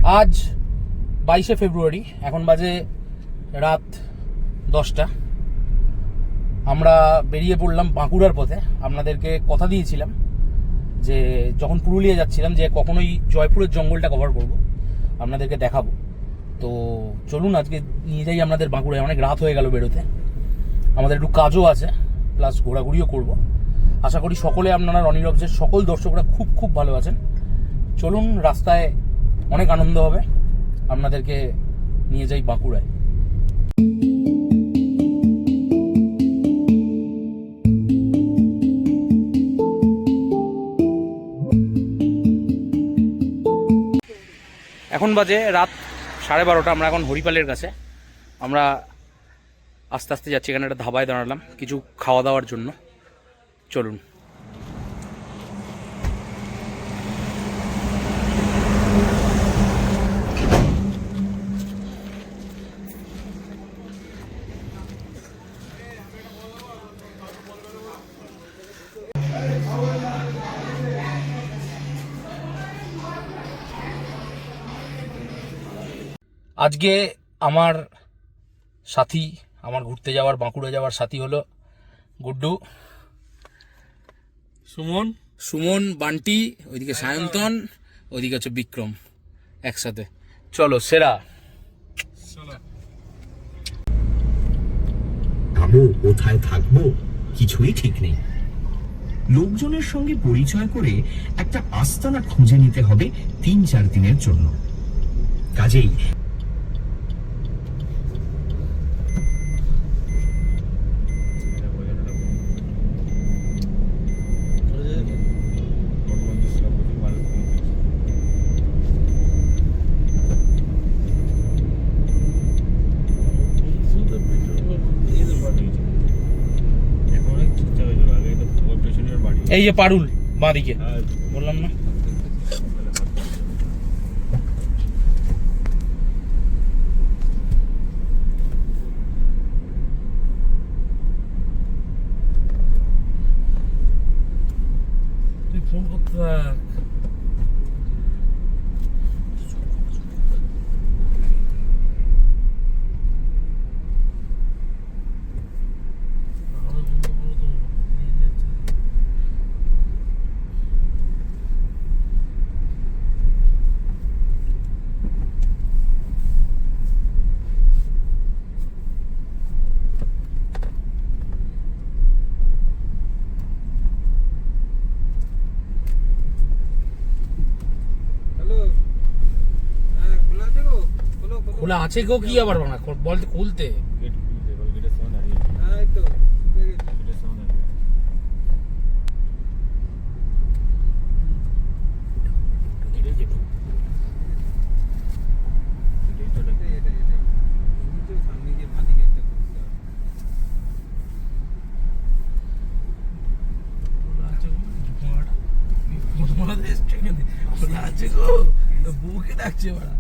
আজ 22শে ফেব্রুয়ারি, এখন বাজে রাত 10টা। আমরা বেরিয়ে পড়লাম বাঁকুড়ার পথে। আপনাদেরকে কথা দিয়েছিলাম যে যখন পুরুলিয়া যাচ্ছিলাম যে কখনোই জয়পুরের জঙ্গলটা কভার করব, আপনাদেরকে দেখাবো। তো চলুন আজকে নিয়ে যাই আপনাদের বাঁকুড়ায়। অনেক রাত হয়ে গেল বেরোতে, আমাদের একটু কাজও আছে, প্লাস ঘোরাঘুরিও করব। আশা করি সকলে আপনারা রনি রবসের সকল দর্শকরা খুব খুব ভালো আছেন। চলুন, রাস্তায় অনেক আনন্দ হবে, আপনাদেরকে নিয়ে যাই বাঁকুড়ায়। এখন বাজে রাত 12:30। আমরা এখন হরিপালের কাছে। আমরা আস্তে আস্তে যাচ্ছি, এখানে একটা ধাবায় দাঁড়ালাম কিছু খাওয়া দাওয়ার জন্য। চলুন। আজকে আমার সাথী, আমার ঘুরতে যাওয়ার বাঁকুড়া যাওয়ার সাথী হলো গুড্ডু, সুমন, বান্টি, ওইদিকে সায়ন্তন, ওইদিকে হচ্ছে বিক্রম, একসাথে। চলো সেরা। আমি কোথায় থাকবো কিছুই ঠিক নেই। লোকজনের সঙ্গে পরিচয় করে একটা আস্তানা খুঁজে নিতে হবে 3-4 দিনের জন্য। কাজেই এই যে পারুল বাঁদিকে, বললাম না। ফোন করতে থাক। খোলা আছে গো, কি আবার বানা বলতে খুলতে। বউকে ডাকছে ওরা,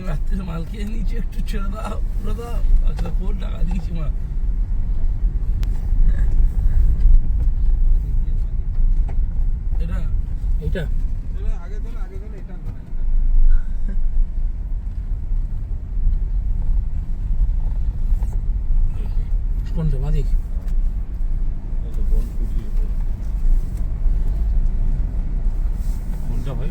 রাত্রে মাল খেয়ে নিচে একটু ছেড়ে দাও, পুরো দাও। আচ্ছা ফোন টাকা দিয়েছি মা। এটা এইটা কোনটা বাদিক? কোনটা ভাই?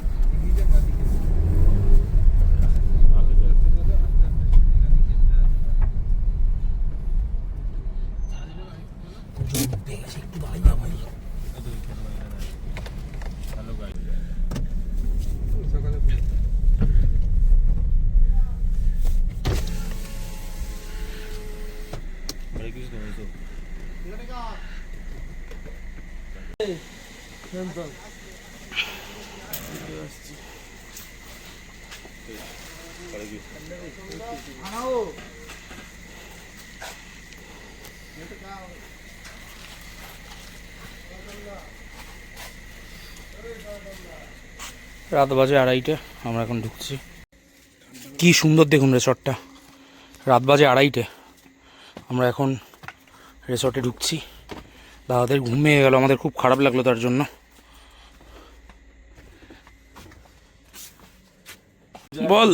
রাত বাজে 2:30। আমরা এখন ঢুকছি। কি সুন্দর দেখুন রিসর্টটা। রাত বাজে 2:30, আমরা এখন রিসর্টে ঢুকছি। দাদাদের ঘুমিয়ে গেল, আমাদের খুব খারাপ লাগলো তার জন্য। বল।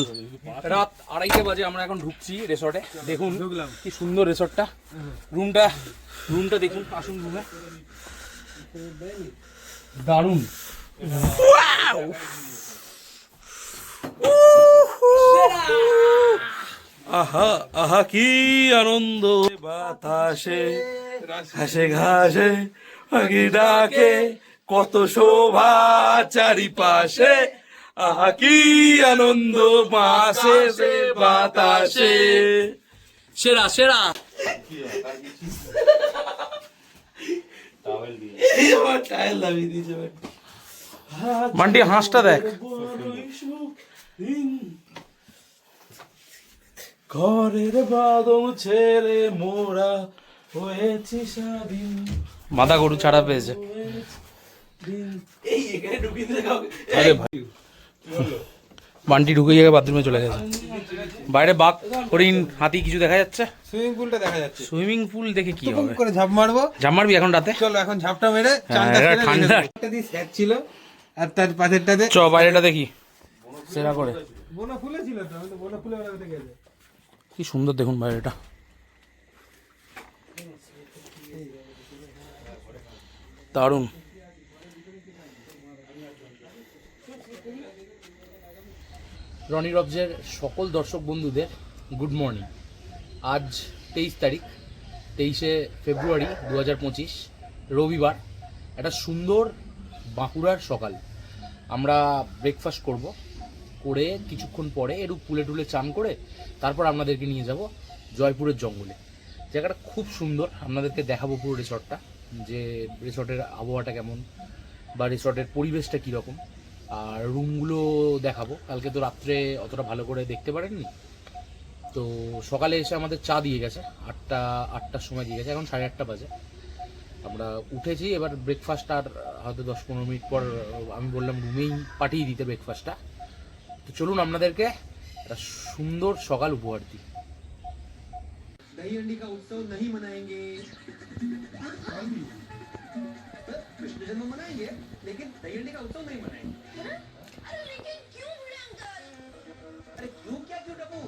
রাত 2:30 বাজে, আমরা এখন ঢুকছি রিসর্টে। দেখুন কি সুন্দর রিসর্টটা, রুমটা দেখুন, আসুন রুমে, দারুণ। আহা আহা কি আনন্দ, বাতাসে ঘাসে ঘাসে পাখি ডাকে, কত শোভা চারিপাশে, আহা কি আনন্দ মাসে বাতাসে। সেরা সেরা। মান্টি হাঁসটা দেখ, ঘরের বাদল ছেড়ে মোরা হয়েছি স্বাধীন। মাথা গরু ছাড়া পেয়েছে। আরে ভাই, বান্টি ঢুকে গিয়ে বাথরুমে চলে গেছে। বাইরে বাঘ, হরিণ, হাতি কিছু দেখা যাচ্ছে? সুইমিং পুলটা দেখা যাচ্ছে। সুইমিং পুল দেখে কি টুকুম হবে? করে ঝাঁপ মারবো। ঝাঁপ মারবি এখন রাতে? চলো এখন ঝাঁপটা মেরে হ্যাঁ, এটা ঠান্ডা। একটা দিয়ে স্যাক ছিল আর তার পাশেরটাতে চ বাইরেটা দেখি সেরা করে। বোনা ফুলে ছিল তো, আমি তো বোনা ফুলে ওরা থেকে গেছে। কি সুন্দর দেখুন বাইরেটা। দারুণ। রনি রবজের সকল দর্শক বন্ধুদের গুড মর্নিং। আজ 23 তারিখ, 23শে ফেব্রুয়ারি 2025, রবিবার। একটা সুন্দর বাঁকুড়ার সকাল। আমরা ব্রেকফাস্ট করে কিছুক্ষণ পরে একটু পুলে টুলে চান করে তারপর আপনাদেরকে নিয়ে যাব জয়পুরের জঙ্গলে। জায়গাটা খুব সুন্দর, আপনাদেরকে দেখাবো পুরো রিসর্টটা, যে রিসর্টের আবহাওয়াটা কেমন বা রিসর্টের পরিবেশটা কীরকম, আর রুমগুলো দেখাবো। কালকে তো রাত্রে অতটা ভালো করে দেখতে পারেননি, তো সকালে এসে আমাদের চা দিয়ে গেছে, 8টার সময় দিয়ে গেছে, এখন 8:30 বাজে। আমরা উঠেছি, এবার ব্রেকফাস্ট আর হয়তো 10-15 মিনিট পর আমি বললাম রুমেই পাঠিয়ে দিতে ব্রেকফাস্টটা। তো চলুন আপনাদেরকে একটা সুন্দর সকাল উপহার দিই। दही हंडी का उत्सव नहीं मनाएंगे, कृष्ण जन्म मनाएंगे लेकिन दही हंडी का उत्सव नहीं मनाएंगे। अरे लेकिन क्यों बूढ़े अंकल? अरे क्यों क्या क्यों टपू,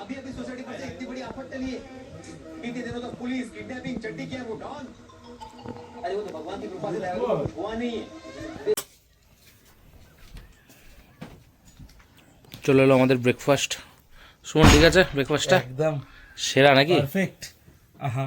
अभी अभी सोसाइटी पर से इतनी बड़ी आफत टली है। बीते दिनों तक पुलिस किडनैपिंग चट्टी किया वो डॉन। अरे वो तो भगवान की कृपा से दया से कुछ हुआ नहीं है। চলে এলো আমাদের ব্রেকফাস্ট। সুমন ঠিক আছে ব্রেকফাস্টটা? একদম সেরা নাকি? পারফেক্ট। আহা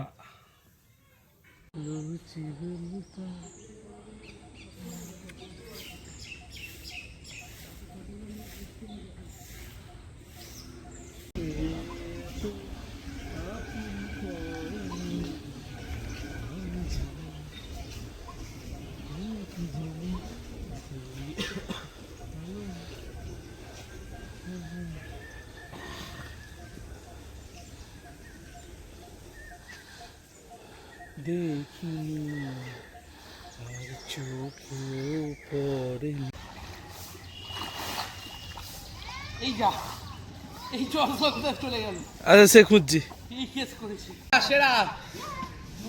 দেখিনি আর চোখেও পড়েনি। এই যা, এই জল চলে গেল। আচ্ছা সে খুঁজছি। সেরা।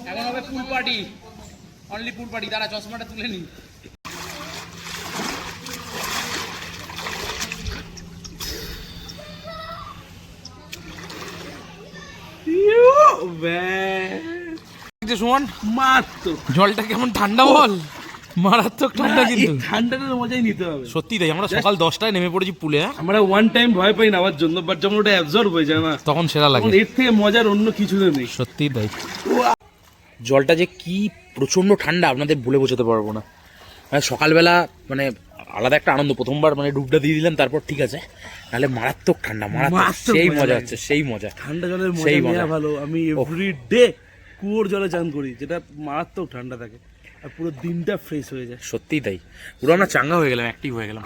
এখন হবে pool party, only pool party. তারা চশমাটা তুলে নি। সুমন মারাত্মক জলটা কেমন ঠান্ডা বল? মারাত্মক ঠান্ডা কিন্তু। ঠান্ডাটার মজাই নিতে হবে। সত্যি তাই, আমরা সকাল 10টায় নেমে পড়েছি পুলে। আমরা ওয়ান টাইম ভয় পাই নামার জন্য, বাট যখন ওটা অ্যাবজর্ব হয়ে যায় না তখন সেরা লাগে। তখন এর থেকে মজার অন্য কিছু নেই। সত্যি তাই। জলটা যে কি প্রচন্ড ঠান্ডা আপনাদের বলে বোঝাতে পারবো না। মানে সকালবেলা মানে আলাদা একটা আনন্দ, প্রথমবার মানে ডুবটা দিয়ে দিলাম, তারপর ঠিক আছে, নাহলে মারাত্মক ঠান্ডা, মারাত্মক সেই মজা হচ্ছে, সেই মজা। ঠান্ডা জলের সেই মজা মজা। নেওয়া ভালো। আমি এভরি ডে কুয়োর জলে চান করি, যেটা মারাত্মক ঠান্ডা থাকে আর পুরো দিনটা ফ্রেশ হয়ে যায়। সত্যিই তাই, পুরো আমরা চাঙ্গা হয়ে গেলাম, অ্যাক্টিভ হয়ে গেলাম।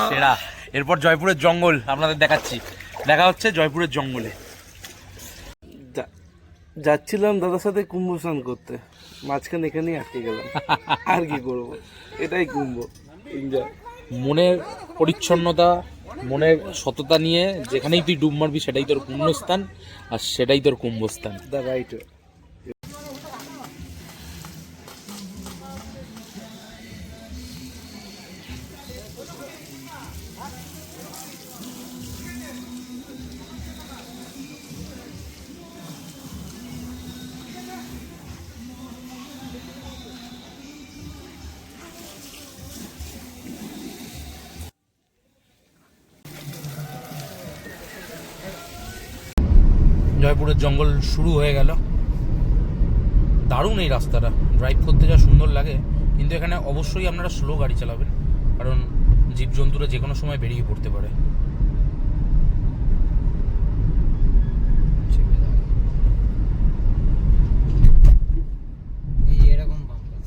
সেরা। এরপর জয়পুরের জঙ্গল আপনাদের দেখাচ্ছি। দেখা হচ্ছে জয়পুরের জঙ্গলে। যাচ্ছিলাম দাদার সাথে কুম্ভ স্নান করতে, মাঝখানে এখানেই আটকে গেলাম। আর কি করবো, এটাই কুম্ভ। এনজয়। মনের পরিচ্ছন্নতা, মনের সততা নিয়ে যেখানেই তুই ডুব মারবি সেটাই তোর পুণ্যস্থান, আর সেটাই তোর কুম্ভস্থান। The right. জয়পুরের জঙ্গল শুরু হয়ে গেল। দারুণ এই রাস্তাটা, ড্রাইভ করতে যা সুন্দর লাগে, কিন্তু এখানে অবশ্যই আপনারা স্লো গাড়ি চালাবেন, কারণ জীবজন্তুরা যে কোনো সময় বেরিয়ে পড়তে পারে। এই এরকম বাম্পার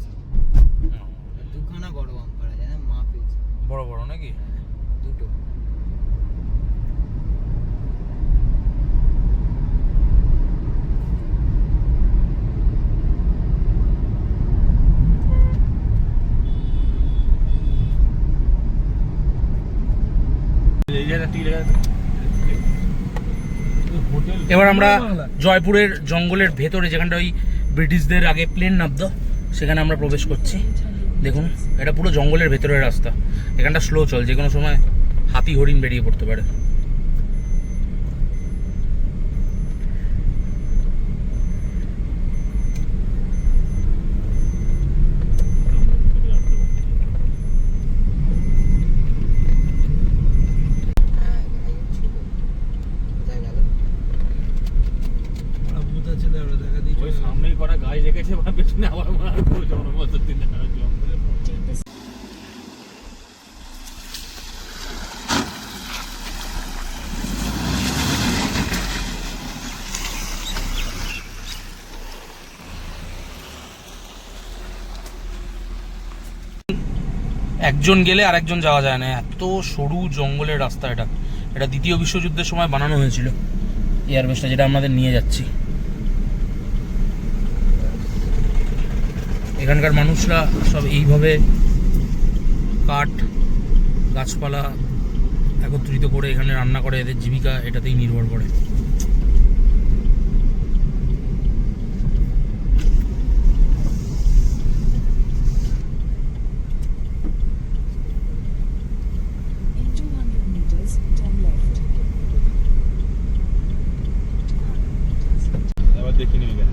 দুখানা বড় বাম্পার আছে না, মা পেয়েছে বড় বড় নাকি? দুটো। এবার আমরা জয়পুরের জঙ্গলের ভেতরে, যেখানটা ওই ব্রিটিশদের আগে প্লেন নামতো, সেখানে আমরা প্রবেশ করছি। দেখুন, এটা পুরো জঙ্গলের ভেতরের রাস্তা। এখানটা স্লো চল, যে কোনো সময় হাতি হরিণ বেরিয়ে পড়তে পারে। হ্যাঁ এখানে ছিল, কোথায় গেল? ভূত আছে দাঁড়া, দেখা দিই। ওই সামনেই করা গাড়ি রেখেছে, বা পেছনে আবার মার করে জনবসতির দিন জঙ্গলে। একজন গেলে আরেকজন যাওয়া যায় না, এত সরু জঙ্গলের রাস্তা। এটা এটা দ্বিতীয় বিশ্বযুদ্ধের সময় বানানো হয়েছিল, এয়ারবেসটা যেটা আমাদের নিয়ে যাচ্ছি। এখানকার মানুষরা সব এইভাবে কাঠ গাছপালা একত্রিত করে এখানে রান্না করে, এদের জীবিকা এটাতেই নির্ভর করে। In 200 meters, turn left. এবার দেখি নিবি কেন।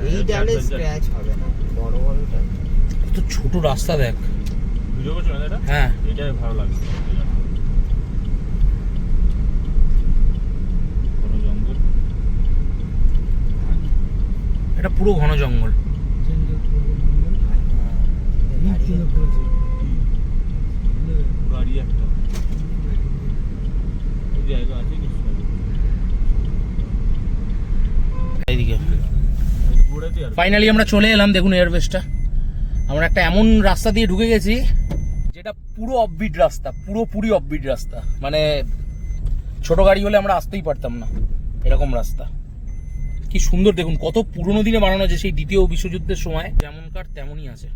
এই ডালে স্ক্র্যাচ হবে না, বড় বড়টা। কত ছোট রাস্তা দেখ। ভিডিও করছো না এটা? হ্যাঁ, এটা ভালো লাগছে। কোনো জঙ্গল, এটা পুরো ঘন জঙ্গল। গাড়ি একটা ওই জায়গা আছে নিশ্চয়ই। এইদিকে ঘুরেতে আর ফাইনালি আমরা চলে এলাম। দেখুন এয়ারবেসটা, আমরা একটা এমন রাস্তা দিয়ে ঢুকে গেছি যেটা পুরো অফবিট রাস্তা, পুরোপুরি অফবিট রাস্তা। মানে ছোট গাড়ি হলে আমরা আসতেই পারতাম না, এরকম রাস্তা। কি সুন্দর দেখুন, কত পুরোনো দিনে বানানো, যে সেই দ্বিতীয় বিশ্বযুদ্ধের সময় যেমনকার তেমনই আছে।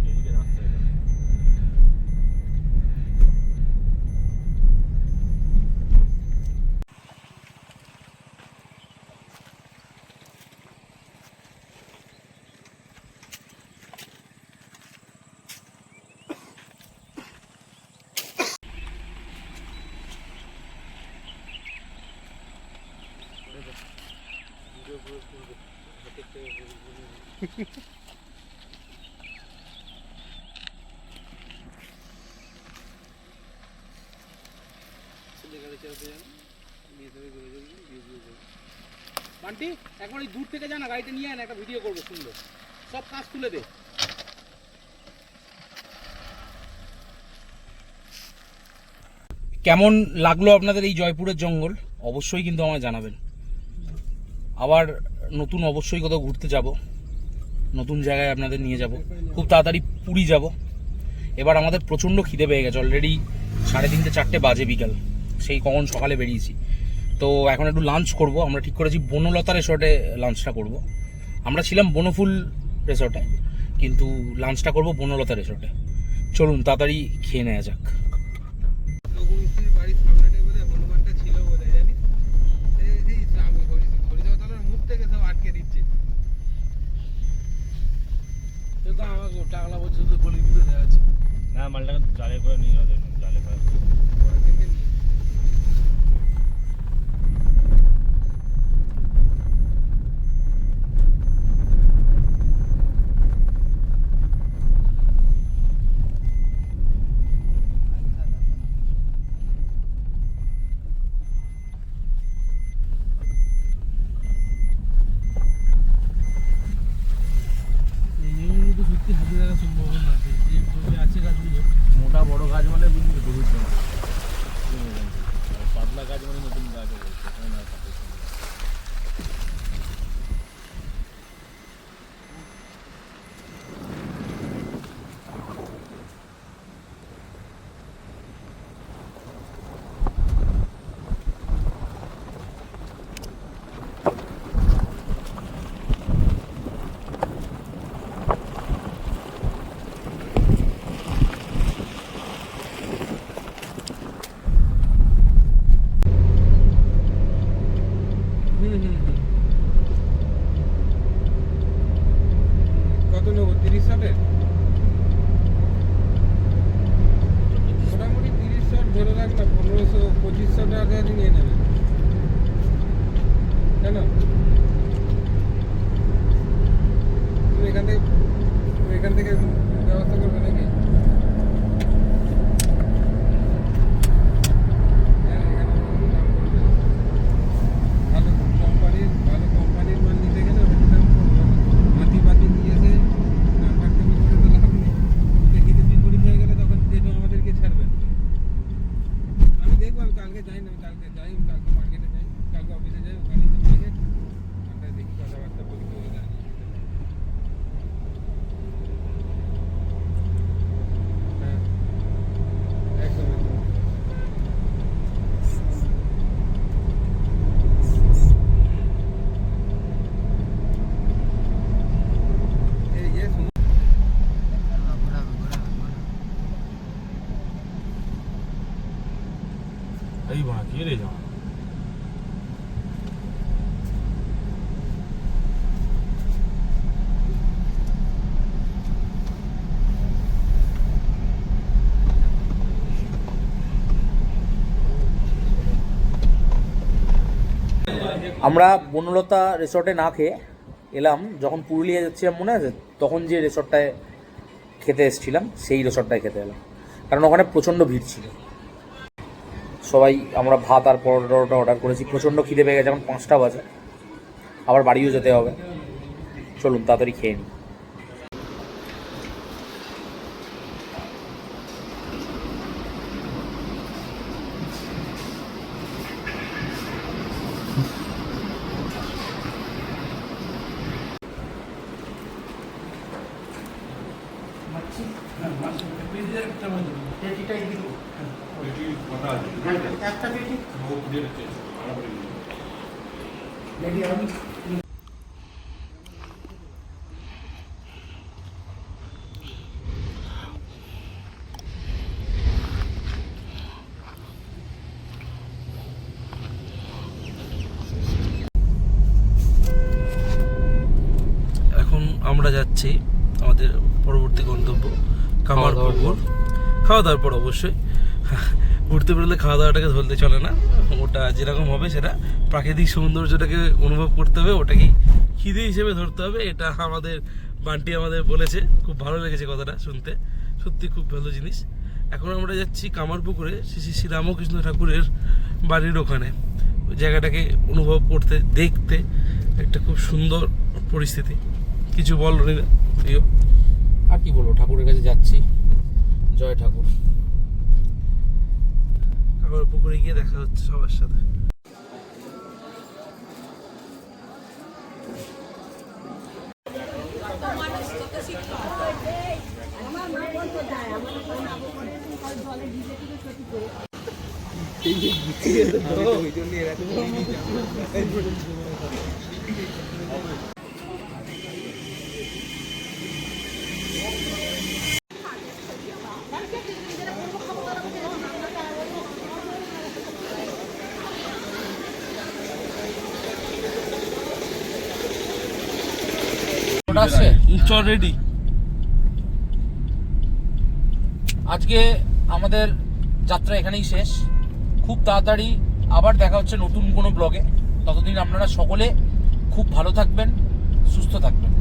এদিকে রাস্তা এটা। বান্টি একবার এই দূর থেকে যা না, গাড়িটা নিয়ে আয় না, একটা ভিডিও করবো সুন্দর, সব কাজ তুলে দে। কেমন লাগলো আপনাদের এই জয়পুরের জঙ্গল অবশ্যই কিন্তু আমায় জানাবেন। আবার নতুন অবশ্যই কোথাও ঘুরতে যাব, নতুন জায়গায় আপনাদের নিয়ে যাব। খুব তাড়াতাড়ি পুরী যাব। এবার আমাদের প্রচণ্ড খিদে পেয়ে গেছে, অলরেডি 3:30 4টে বাজে বিকাল, সেই কখন সকালে বেরিয়েছি। তো এখন একটু লাঞ্চ করব। আমরা ঠিক করেছি বনলতা রিসর্টে লাঞ্চটা করব। আমরা ছিলাম বনফুল রিসর্টে, কিন্তু লাঞ্চটা করব বনলতা রিসর্টে। চলুন তাড়াতাড়ি খেয়ে নেওয়া যাক। লোকমিস্ত্রির বাড়ির সামনেটাই বোধহয় হনুমানটা ছিল বোধহয়, জানি সেই হরিদাতলার মুখ থেকে সব আটকে দিচ্ছে। সে তো আমাকে টাকলা বলছে তো গলি দিতে দেওয়া আছে। না, মালটাকে জালে করে নিয়ে যাওয়া যায়, জালে করে। পরের দিনকে নিয়ে হেরে যাও। আমরা বনলতা রিসর্টে না খেয়ে এলাম, যখন পুরুলিয়া যাচ্ছিলাম মনে আছে, তখন যে রিসর্টটায় খেতে এসেছিলাম সেই রিসর্টটায় খেতে এলাম, কারণ ওখানে প্রচণ্ড ভিড় ছিল। সবাই আমরা ভাত আর পরোটা অর্ডার করেছি, প্রচণ্ড খিদে পেয়ে গেছে, এখন 5টা বাজে, আবার বাড়িও যেতে হবে। চলুন তাড়াতাড়ি খেয়ে নিই। এখন আমরা যাচ্ছি আমাদের পরবর্তী গন্তব্য কামারপুকুর। খাওয়া দাওয়ার পর অবশ্যই, ঘুরতে বেরোলে খাওয়া দাওয়াটাকে ধরতে চলে না, ওটা যেরকম হবে সেটা প্রাকৃতিক সৌন্দর্যটাকে অনুভব করতে হবে, ওটাকেই খিদে হিসেবে ধরতে হবে। এটা আমাদের বান্টি আমাদের বলেছে, খুব ভালো লেগেছে কথাটা শুনতে, সত্যি খুব ভালো জিনিস। এখন আমরা যাচ্ছি কামারপুকুরে, শ্রী শ্রী শ্রী রামকৃষ্ণ ঠাকুরের বাড়ির ওখানে। ওই জায়গাটাকে অনুভব করতে, দেখতে একটা খুব সুন্দর পরিস্থিতি। কিছু বল প্রিয়? আর কি বলবো, ঠাকুরের কাছে যাচ্ছি, জয় ঠাকুর। কামারপুকুরে গিয়ে দেখা হচ্ছে সবার সাথে। চল রেডি। আজকে আমাদের যাত্রা এখানেই শেষ। খুব তাড়াতাড়ি আবার দেখা হচ্ছে নতুন কোনো ব্লগে। ততদিন আপনারা সকলে খুব ভালো থাকবেন, সুস্থ থাকবেন,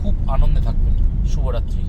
খুব আনন্দে থাকবেন। শুভরাত্রি।